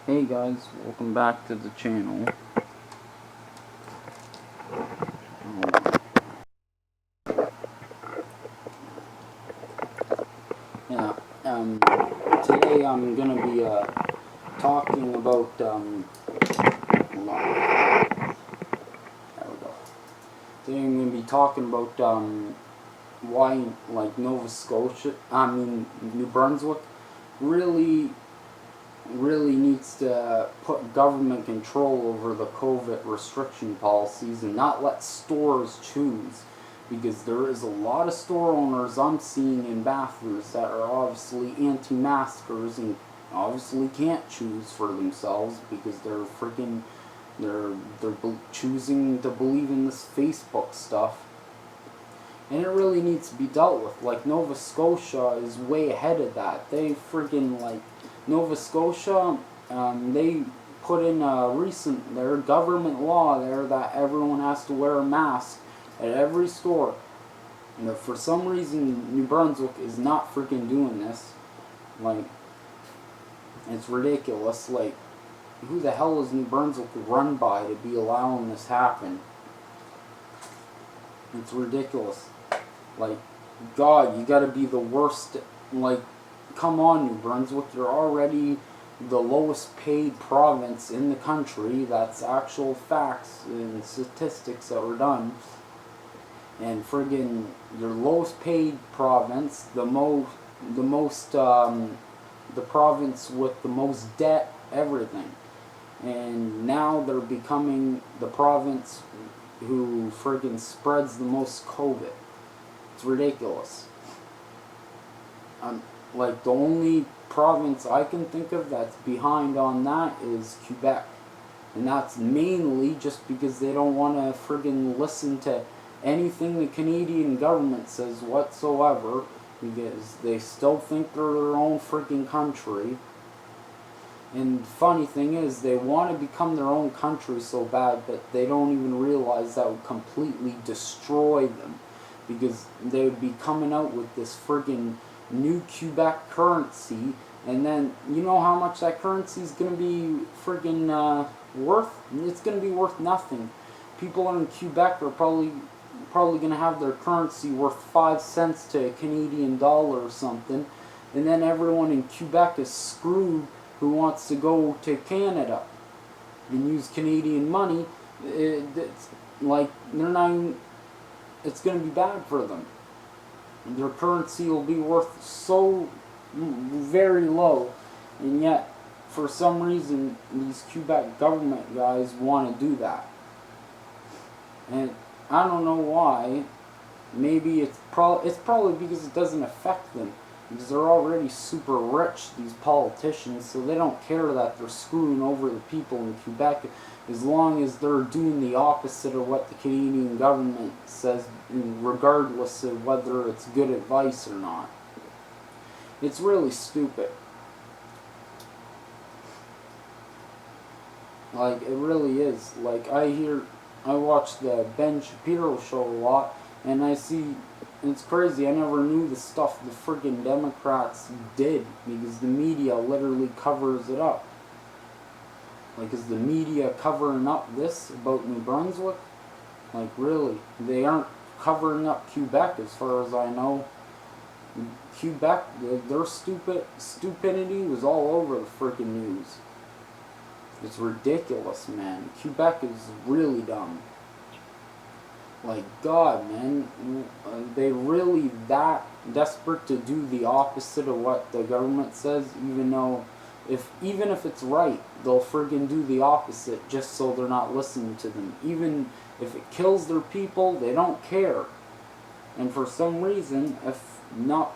Hey guys, welcome back to the channel. Yeah, today I'm gonna be talking about hold on. There we go. Today I'm gonna be talking about why like New Brunswick really needs to put government control over the COVID restriction policies and not let stores choose, because there is a lot of store owners I'm seeing in Bathurst that are obviously anti-maskers and obviously can't choose for themselves because they're freaking choosing to believe in this Facebook stuff. And it really needs to be dealt with. Like, Nova Scotia is way ahead of that. They freaking, like, Nova Scotia, they put in their government law there that everyone has to wear a mask at every store. And for some reason, New Brunswick is not freaking doing this. Like, it's ridiculous. Like, who the hell is New Brunswick run by to be allowing this happen? It's ridiculous. Like, God, you gotta be the worst. Like, come on, New Brunswick, you're already the lowest paid province in the country. That's actual facts and statistics that were done. And friggin' your lowest paid province, the province with the most debt, everything. And now they're becoming the province who friggin' spreads the most COVID. It's ridiculous. Like, the only province I can think of that's behind on that is Quebec. And that's mainly just because they don't want to friggin' listen to anything the Canadian government says whatsoever, because they still think they're their own freaking country. And the funny thing is, they want to become their own country so bad, but they don't even realize that would completely destroy them, because they would be coming out with this friggin' new Quebec currency, and then you know how much that currency is going to be friggin' worth? It's going to be worth nothing. People in Quebec are probably going to have their currency worth 5 cents to a Canadian dollar or something, and then everyone in Quebec is screwed who wants to go to Canada and use Canadian money. It's like they're not even, it's going to be bad for them. Their currency will be worth so very low, and yet for some reason these Quebec government guys want to do that. And I don't know why. Maybe it's probably because it doesn't affect them, because they're already super rich, these politicians, so they don't care that they're screwing over the people in Quebec, as long as they're doing the opposite of what the Canadian government says, regardless of whether it's good advice or not. It's really stupid. Like, it really is. Like, I watch the Ben Shapiro show a lot, and I see, it's crazy, I never knew the stuff the friggin' Democrats did, because the media literally covers it up. Like, is the media covering up this about New Brunswick? Like, really? They aren't covering up Quebec, as far as I know. Quebec, their stupidity was all over the friggin' news. It's ridiculous, man. Quebec is really dumb. Like, God, man, they really that desperate to do the opposite of what the government says, even if it's right, they'll friggin' do the opposite just so they're not listening to them. Even if it kills their people, they don't care. And for some reason,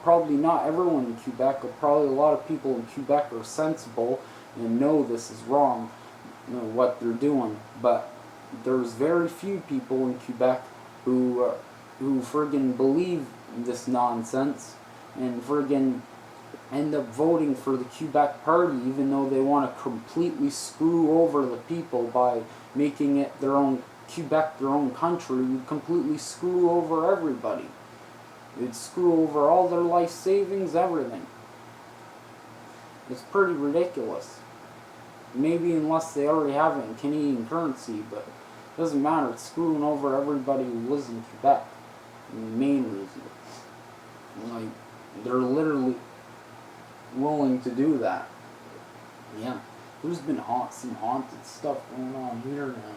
probably not everyone in Quebec, but probably a lot of people in Quebec are sensible and know this is wrong, what they're doing. But there's very few people in Quebec who friggin' believe this nonsense and friggin' end up voting for the Quebec party, even though they want to completely screw over the people by making it their own Quebec, their own country. Would completely screw over everybody. It'd screw over all their life savings, everything. It's pretty ridiculous. maybe unless they already have it in Canadian currency, but it doesn't matter. It's screwing over everybody who lives in Quebec. The main reason. Like, they're literally willing to do that. Yeah. There's been some haunted stuff going on here now.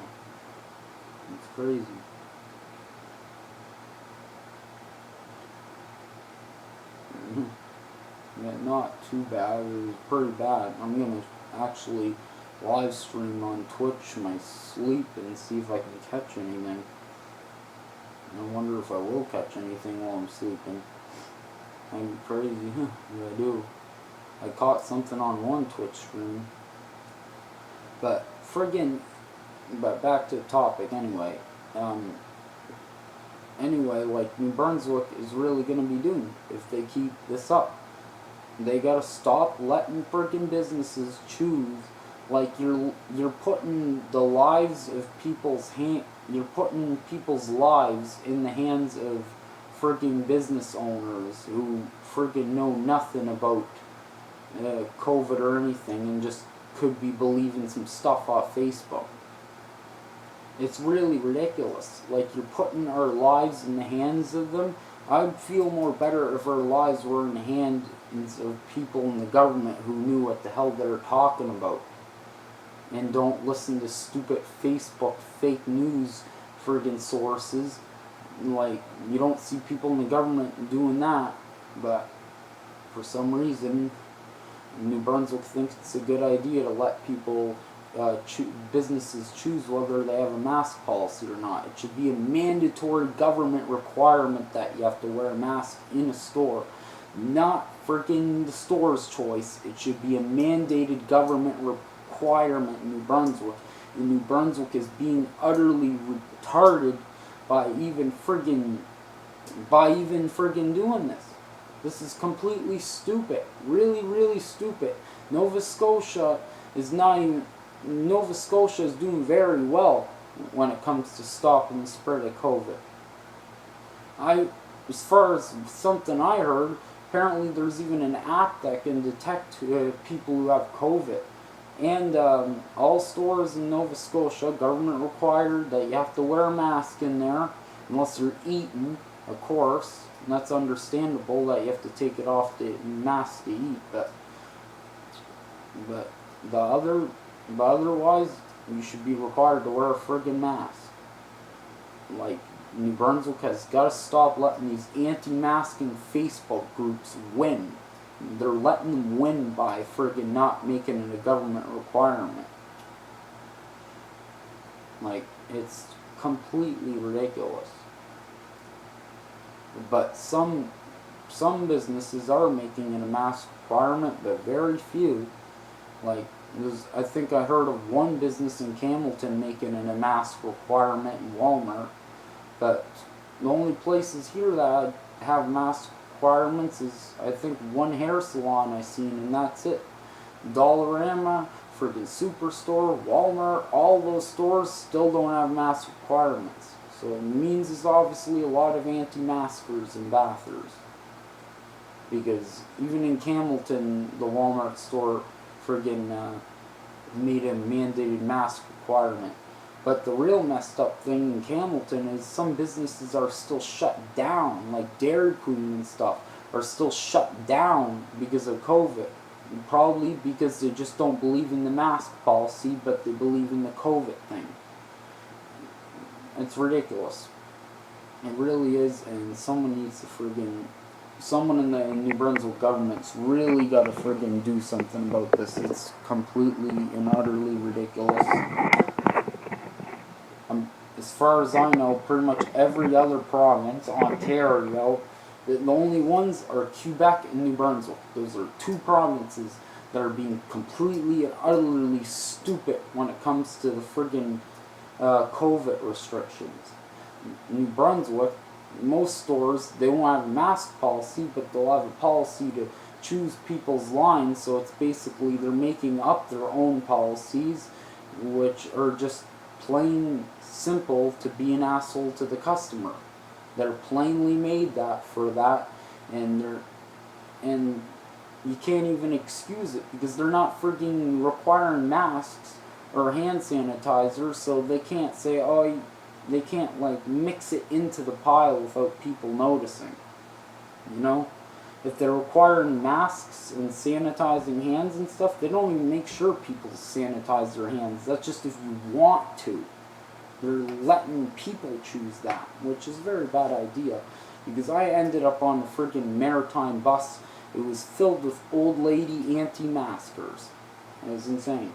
It's crazy. Yeah, not too bad. It was pretty bad. I'm gonna actually live stream on Twitch my sleep and see if I can catch anything. I wonder if I will catch anything while I'm sleeping. That'd be crazy. Yeah, I do. I caught something on one Twitch stream. But back to the topic anyway. Anyway, like, New Brunswick is really gonna be doomed if they keep this up. They gotta stop letting freaking businesses choose. Like, you're putting the lives of you're putting people's lives in the hands of freaking business owners who freaking know nothing about COVID or anything and just could be believing some stuff off Facebook. It's really ridiculous. Like, you're putting our lives in the hands of them. I'd feel more better if our lives were in the hands of people in the government who knew what the hell they're talking about. And don't listen to stupid Facebook fake news friggin' sources. Like, you don't see people in the government doing that, but for some reason New Brunswick thinks it's a good idea to let people businesses choose whether they have a mask policy or not. It should be a mandatory government requirement that you have to wear a mask in a store, not freaking the store's choice. It should be a mandated government requirement in New Brunswick. And New Brunswick is being utterly retarded by even friggin' doing this. This is completely stupid. Really, really stupid. Nova Scotia is doing very well when it comes to stopping the spread of COVID. As far as something I heard, apparently there's even an app that can detect people who have COVID. And all stores in Nova Scotia, government required that you have to wear a mask in there, unless you're eating, of course. And that's understandable that you have to take it off the mask to eat, but otherwise, you should be required to wear a friggin' mask. Like, New Brunswick has got to stop letting these anti-masking Facebook groups win. They're letting them win by friggin' not making it a government requirement. Like, it's completely ridiculous. But some businesses are making it a mask requirement, but very few. Like, I think I heard of one business in Campbellton making it a mask requirement in Walmart. But the only places here that have mask requirements is, I think, one hair salon I seen, and that's it. Dollarama, friggin' Superstore, Walmart, all those stores still don't have mask requirements. So it means there's obviously a lot of anti-maskers and bathers. Because even in Campbellton, the Walmart store friggin' made a mandated mask requirement. But the real messed up thing in Campbellton is some businesses are still shut down, like Dairy Queen and stuff, are still shut down because of COVID. Probably because they just don't believe in the mask policy, but they believe in the COVID thing. It's ridiculous. It really is, and someone in the New Brunswick government's really got to friggin' do something about this. It's completely and utterly ridiculous. As far as I know, pretty much every other province, Ontario, the only ones are Quebec and New Brunswick. Those are two provinces that are being completely and utterly stupid when it comes to the friggin' COVID restrictions. New Brunswick, most stores, they won't have a mask policy, but they'll have a policy to choose people's lines, so it's basically they're making up their own policies, which are just plain simple to be an asshole to the customer. They're plainly made that for that, and you can't even excuse it because they're not freaking requiring masks or hand sanitizer, so they can't say, oh, they can't like mix it into the pile without people noticing. You know? If they're requiring masks and sanitizing hands and stuff, they don't even make sure people sanitize their hands. That's just if you want to. They're letting people choose that, which is a very bad idea. Because I ended up on the freaking maritime bus. It was filled with old lady anti-maskers. It was insane.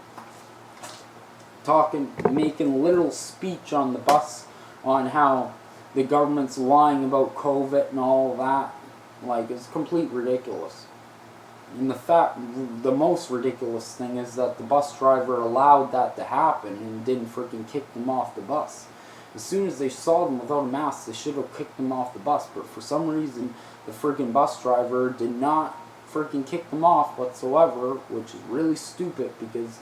Making a little speech on the bus on how the government's lying about COVID and all that. Like, it's complete ridiculous. And the most ridiculous thing is that the bus driver allowed that to happen and didn't freaking kick them off the bus. As soon as they saw them without a mask, they should have kicked them off the bus. But for some reason, the freaking bus driver did not freaking kick them off whatsoever, which is really stupid because,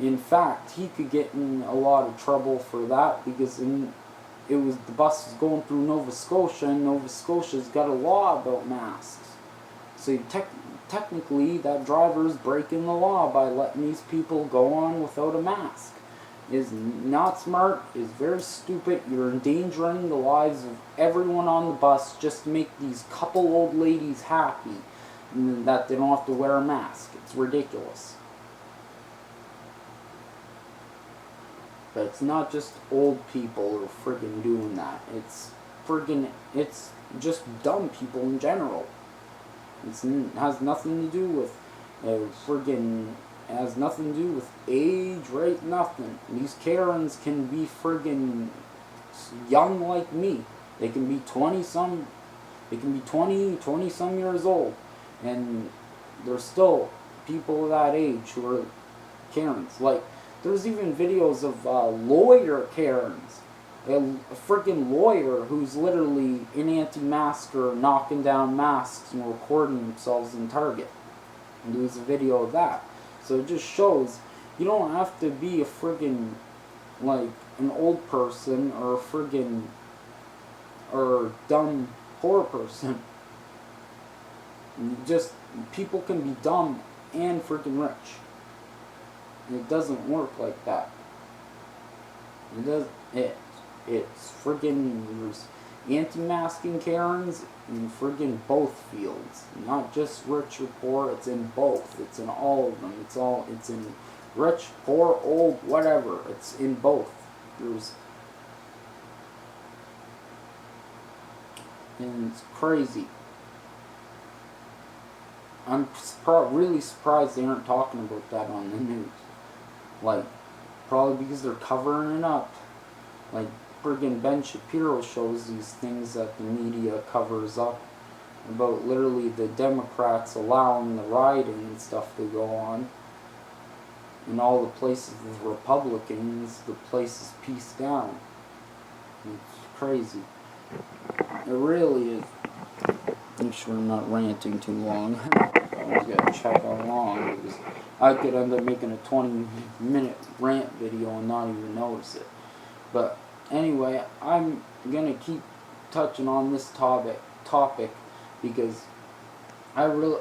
in fact, he could get in a lot of trouble for that because the bus was going through Nova Scotia, and Nova Scotia's got a law about masks. So technically, that driver is breaking the law by letting these people go on without a mask. Is not smart, is very stupid. You're endangering the lives of everyone on the bus just to make these couple old ladies happy and that they don't have to wear a mask. It's ridiculous. But it's not just old people who are friggin' doing that. It's just dumb people in general. It has nothing to do with it has nothing to do with age, right? Nothing. These Karens can be friggin' young like me. They can be 20-some years old. And there's still people that age who are Karens. Like, there's even videos of lawyer Karens. A freaking lawyer who's literally an anti-masker knocking down masks and recording themselves in Target. And there's a video of that. So it just shows you don't have to be a friggin' like an old person or a friggin' or dumb poor person. People can be dumb and friggin' rich. And it doesn't work like that. It's friggin' there's anti-masking Karens in friggin' both fields. Not just rich or poor, it's in both. It's in all of them. It's in rich, poor, old, whatever. It's in both. And it's crazy. I'm really surprised they aren't talking about that on the news. Like, probably because they're covering it up. Like, friggin' Ben Shapiro shows these things that the media covers up about literally the Democrats allowing the rioting and stuff to go on. In all the places with Republicans, the place is pieced down. It's crazy. It really is. Make sure I'm not ranting too long. I just gotta check how long, because I could end up making a 20-minute rant video and not even notice it. But anyway, I'm gonna keep touching on this topic because I'm really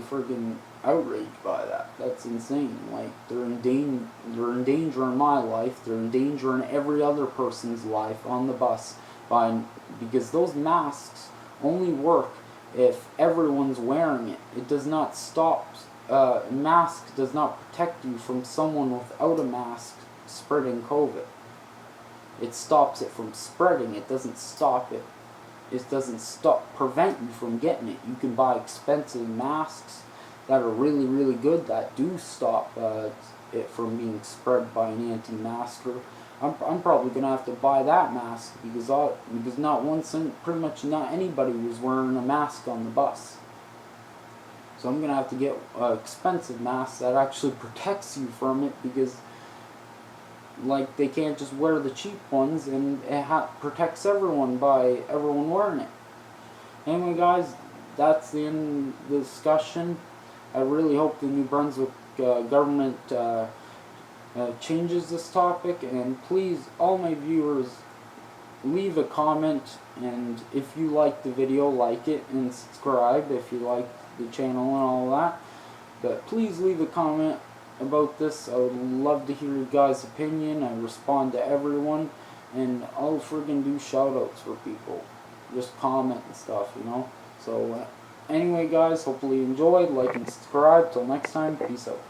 friggin' outraged by that. That's insane. Like, they're endangering my life. They're endangering every other person's life on the bus because those masks only work if everyone's wearing it. It does not stop. A mask does not protect you from someone without a mask spreading COVID. It stops it from spreading. It doesn't stop it. It doesn't prevent you from getting it. You can buy expensive masks that are really, really good that do stop it from being spread by an anti-masker. I'm probably gonna have to buy that mask because pretty much not anybody was wearing a mask on the bus. So I'm gonna have to get an expensive mask that actually protects you from it because, like, they can't just wear the cheap ones, and it protects everyone by everyone wearing it. Anyway, guys, that's the end of the discussion. I really hope the New Brunswick government changes this topic, and please, all my viewers, leave a comment, and if you like the video, like it and subscribe if you like the channel and all that. But please leave a comment about this. I would love to hear your guys' opinion. I respond to everyone, and I'll friggin' do shoutouts for people. Just comment and stuff, you know. So anyway, guys, hopefully you enjoyed. Like and subscribe. Till next time, peace out.